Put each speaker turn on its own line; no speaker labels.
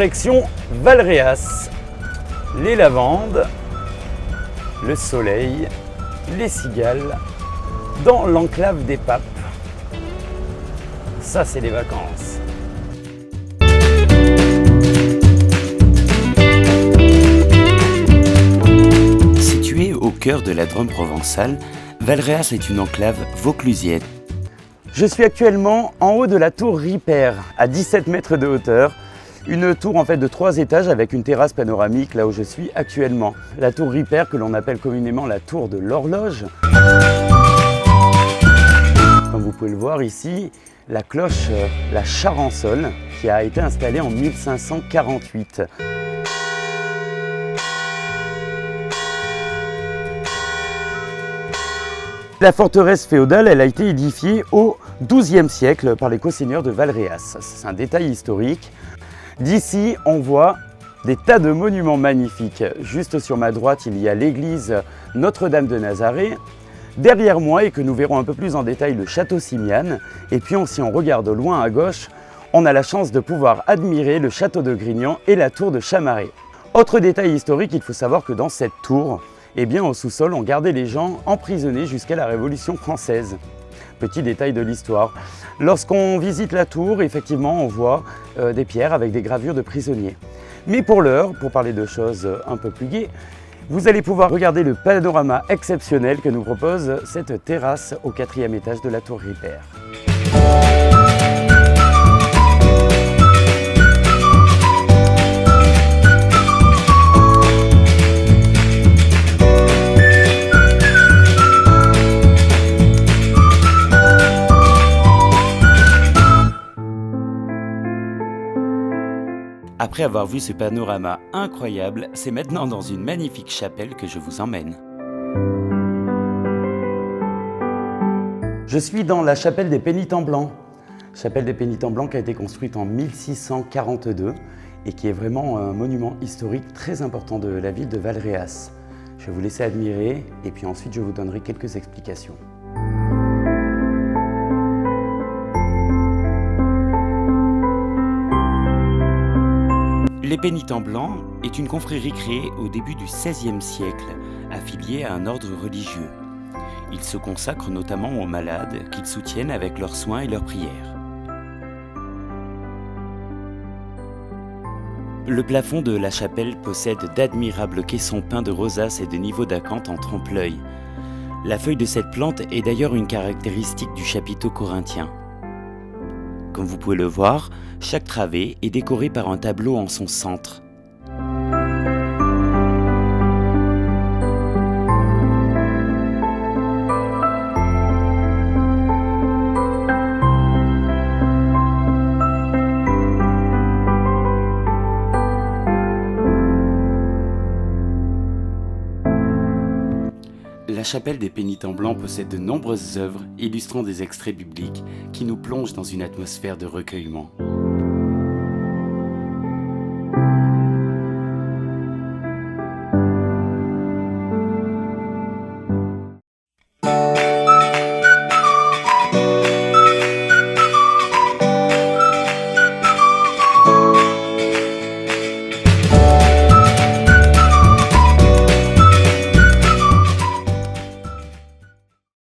Direction Valréas, les lavandes, le soleil, les cigales, dans l'enclave des papes. Ça, c'est les vacances.
Située au cœur de la Drôme provençale, Valréas est une enclave vauclusienne.
Je suis actuellement en haut de la tour Ripert, à 17 mètres de hauteur. Une tour en fait de 3 étages avec une terrasse panoramique là où je suis actuellement. La tour Ripert que l'on appelle communément la tour de l'horloge. Comme vous pouvez le voir ici, la cloche, la Charançol, qui a été installée en 1548. La forteresse féodale, elle a été édifiée au XIIe siècle par les co-seigneurs de Valréas. C'est un détail historique. D'ici, on voit des tas de monuments magnifiques. Juste sur ma droite, il y a l'église Notre-Dame de Nazareth. Derrière moi, et que nous verrons un peu plus en détail, le château Simiane. Et puis, si on regarde loin à gauche, on a la chance de pouvoir admirer le château de Grignan et la tour de Chamareix. Autre détail historique, il faut savoir que dans cette tour, eh bien, au sous-sol, on gardait les gens emprisonnés jusqu'à la Révolution française. Petit détail de l'histoire. Lorsqu'on visite la tour, effectivement, on voit des pierres avec des gravures de prisonniers. Mais pour l'heure, pour parler de choses un peu plus gaies, vous allez pouvoir regarder le panorama exceptionnel que nous propose cette terrasse au 4e étage de la tour Ripert.
Après avoir vu ce panorama incroyable, c'est maintenant dans une magnifique chapelle que je vous emmène.
Je suis dans la chapelle des Pénitents Blancs. Chapelle des Pénitents Blancs qui a été construite en 1642 et qui est vraiment un monument historique très important de la ville de Valréas. Je vais vous laisser admirer et puis ensuite je vous donnerai quelques explications.
Les Pénitents Blancs est une confrérie créée au début du XVIe siècle, affiliée à un ordre religieux. Ils se consacrent notamment aux malades qu'ils soutiennent avec leurs soins et leurs prières. Le plafond de la chapelle possède d'admirables caissons peints de rosaces et de niveaux d'acanthe en trompe-l'œil. La feuille de cette plante est d'ailleurs une caractéristique du chapiteau corinthien. Comme vous pouvez le voir, chaque travée est décorée par un tableau en son centre. La chapelle des Pénitents Blancs possède de nombreuses œuvres illustrant des extraits bibliques qui nous plongent dans une atmosphère de recueillement.